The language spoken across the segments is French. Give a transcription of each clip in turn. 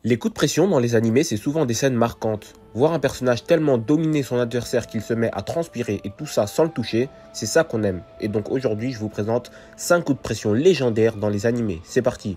Les coups de pression dans les animés, c'est souvent des scènes marquantes. Voir un personnage tellement dominer son adversaire qu'il se met à transpirer et tout ça sans le toucher, c'est ça qu'on aime. Et donc aujourd'hui, je vous présente 5 coups de pression légendaires dans les animés. C'est parti.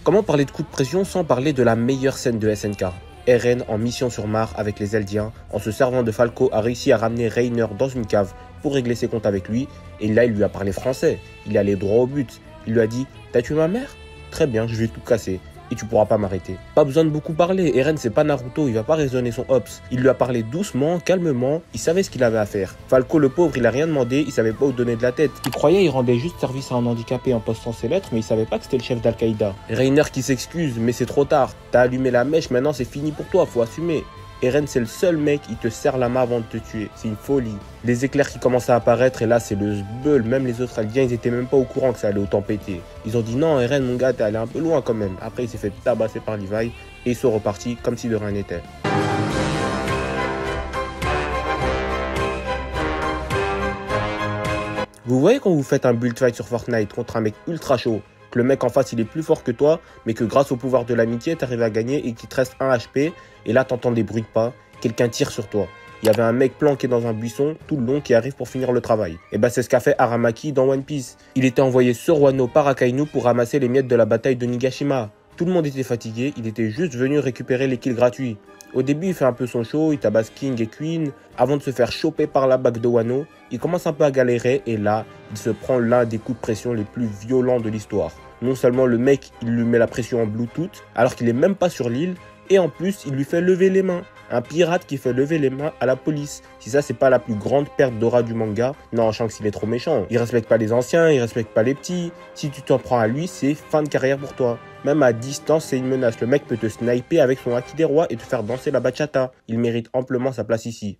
Comment parler de coups de pression sans parler de la meilleure scène de SNK? Eren, en mission sur Mars avec les Eldiens, en se servant de Falco, a réussi à ramener Reiner dans une cave pour régler ses comptes avec lui. Et là, il lui a parlé français. Il est allé droit au but. Il lui a dit « T'as tué ma mère? Très bien, je vais tout casser. Et tu pourras pas m'arrêter. » Pas besoin de beaucoup parler. Eren, c'est pas Naruto, il va pas raisonner son Ops. Il lui a parlé doucement, calmement. Il savait ce qu'il avait à faire. Falco, le pauvre, il a rien demandé. Il savait pas où donner de la tête. Il croyait il rendait juste service à un handicapé en postant ses lettres, mais il savait pas que c'était le chef d'Al-Qaïda. Reiner qui s'excuse, mais c'est trop tard. T'as allumé la mèche, maintenant c'est fini pour toi, faut assumer. Eren, c'est le seul mec, il te serre la main avant de te tuer. C'est une folie. Les éclairs qui commencent à apparaître et là c'est le zbeul. Même les autres Aldiens, ils étaient même pas au courant que ça allait autant péter. Ils ont dit non Eren mon gars, t'es allé un peu loin quand même. Après il s'est fait tabasser par Levi et ils sont repartis comme si de rien n'était. Vous voyez quand vous faites un build fight sur Fortnite contre un mec ultra chaud, que le mec en face il est plus fort que toi, mais que grâce au pouvoir de l'amitié t'arrives à gagner et qu'il te reste 1 HP, et là t'entends des bruits de pas, quelqu'un tire sur toi. Il y avait un mec planqué dans un buisson tout le long qui arrive pour finir le travail. Et bah c'est ce qu'a fait Aramaki dans One Piece. Il était envoyé sur Wano par Akainu pour ramasser les miettes de la bataille de Nigashima. Tout le monde était fatigué, il était juste venu récupérer les kills gratuits. Au début, il fait un peu son show, il tabasse King et Queen, avant de se faire choper par la bague de Wano. Il commence un peu à galérer et là, il se prend l'un des coups de pression les plus violents de l'histoire. Non seulement le mec, il lui met la pression en Bluetooth, alors qu'il est même pas sur l'île, et en plus, il lui fait lever les mains. Un pirate qui fait lever les mains à la police. Si ça, c'est pas la plus grande perte d'aura du manga, non, Shanks, il est trop méchant. Il respecte pas les anciens, il respecte pas les petits. Si tu t'en prends à lui, c'est fin de carrière pour toi. Même à distance, c'est une menace. Le mec peut te sniper avec son haki des rois et te faire danser la bachata. Il mérite amplement sa place ici.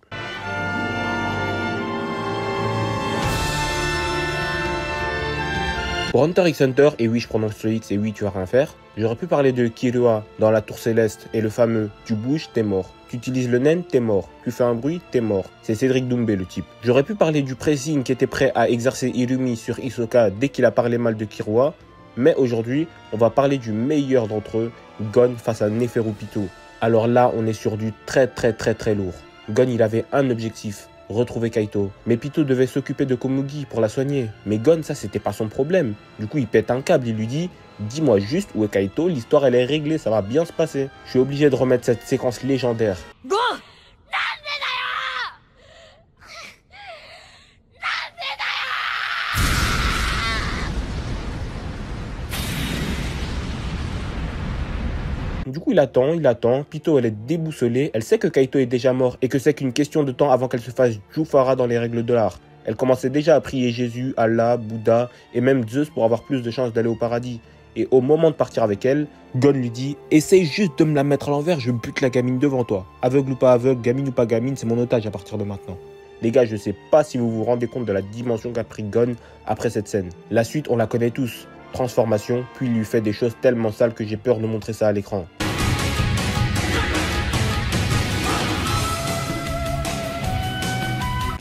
Pour Hunter x Hunter, et oui je prononce le X et oui tu vas rien faire, j'aurais pu parler de Killua dans la tour céleste et le fameux tu bouges, t'es mort. Tu utilises le nen, t'es mort. Tu fais un bruit, t'es mort. C'est Cédric Doumbé le type. J'aurais pu parler du pressing qui était prêt à exercer Irumi sur Hisoka dès qu'il a parlé mal de Killua, mais aujourd'hui on va parler du meilleur d'entre eux, Gon face à Neferupito. Alors là on est sur du très lourd. Gon il avait un objectif. Retrouver Kaito. Mais Pito devait s'occuper de Komugi pour la soigner. Mais Gon, ça c'était pas son problème. Du coup, il pète un câble, il lui dit « Dis-moi juste où est Kaito, l'histoire elle est réglée, ça va bien se passer. » Je suis obligé de remettre cette séquence légendaire. Go! Du coup, il attend. Pito, elle est déboussolée. Elle sait que Kaito est déjà mort et que c'est qu'une question de temps avant qu'elle se fasse Jufara dans les règles de l'art. Elle commençait déjà à prier Jésus, Allah, Bouddha et même Zeus pour avoir plus de chances d'aller au paradis. Et au moment de partir avec elle, Gon lui dit « Essaye juste de me la mettre à l'envers, je bute la gamine devant toi. Aveugle ou pas aveugle, gamine ou pas gamine, c'est mon otage à partir de maintenant. » Les gars, je sais pas si vous vous rendez compte de la dimension qu'a pris Gon après cette scène. La suite, on la connaît tous. Transformation, puis il lui fait des choses tellement sales que j'ai peur de montrer ça à l'écran.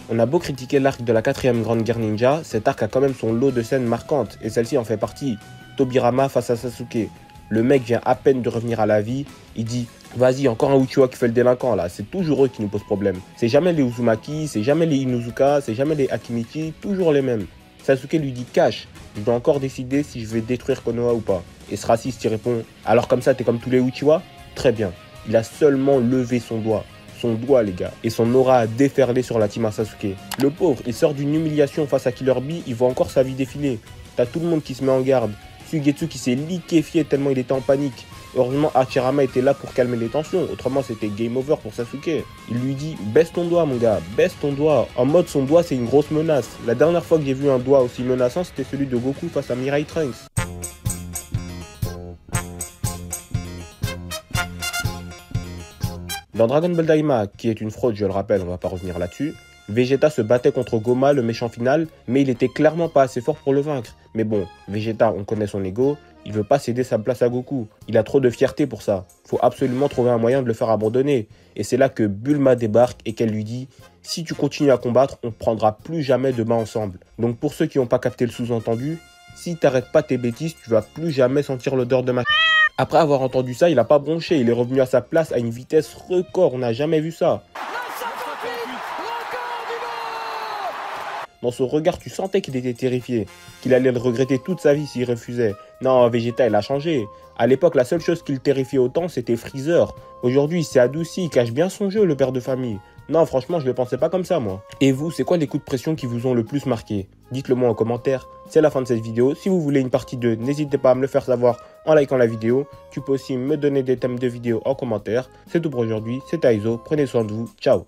On a beau critiquer l'arc de la 4ème Grande Guerre Ninja, cet arc a quand même son lot de scènes marquantes, et celle-ci en fait partie. Tobirama face à Sasuke. Le mec vient à peine de revenir à la vie, il dit « Vas-y, encore un Uchiwa qui fait le délinquant là, c'est toujours eux qui nous posent problème. » C'est jamais les Uzumaki, c'est jamais les Inuzuka, c'est jamais les Akimichi, toujours les mêmes. Sasuke lui dit « Cache, je dois encore décider si je vais détruire Konoha ou pas. » Et ce raciste il répond « Alors comme ça t'es comme tous les Uchiwa ?» Très bien, il a seulement levé son doigt. Son doigt les gars, et son aura a déferlé sur la team à Sasuke. Le pauvre, il sort d'une humiliation face à Killer Bee, il voit encore sa vie défiler. T'as tout le monde qui se met en garde. Suigetsu qui s'est liquéfié tellement il était en panique. Heureusement Hachirama était là pour calmer les tensions, autrement c'était game over pour Sasuke. Il lui dit baisse ton doigt mon gars, baisse ton doigt. En mode son doigt c'est une grosse menace. La dernière fois que j'ai vu un doigt aussi menaçant c'était celui de Goku face à Mirai Trunks. Dans Dragon Ball Daima, qui est une fraude, je le rappelle, on va pas revenir là-dessus, Vegeta se battait contre Goma, le méchant final, mais il était clairement pas assez fort pour le vaincre. Mais bon, Vegeta, on connaît son ego, il veut pas céder sa place à Goku. Il a trop de fierté pour ça. Faut absolument trouver un moyen de le faire abandonner. Et c'est là que Bulma débarque et qu'elle lui dit « Si tu continues à combattre, on ne prendra plus jamais de main ensemble. » Donc pour ceux qui n'ont pas capté le sous-entendu, Si t'arrêtes pas tes bêtises, tu vas plus jamais sentir l'odeur de ma... Après avoir entendu ça, il a pas bronché, il est revenu à sa place à une vitesse record, on n'a jamais vu ça. Dans son regard, tu sentais qu'il était terrifié, qu'il allait le regretter toute sa vie s'il refusait. Non, Vegeta, il a changé. À l'époque, la seule chose qui le terrifiait autant, c'était Freezer. Aujourd'hui, il s'est adouci, il cache bien son jeu, le père de famille. Non, franchement, je ne le pensais pas comme ça, moi. Et vous, c'est quoi les coups de pression qui vous ont le plus marqué? Dites-le moi en commentaire. C'est la fin de cette vidéo. Si vous voulez une partie 2, n'hésitez pas à me le faire savoir en likant la vidéo. Tu peux aussi me donner des thèmes de vidéos en commentaire. C'est tout pour aujourd'hui. C'était Aizo. Prenez soin de vous. Ciao.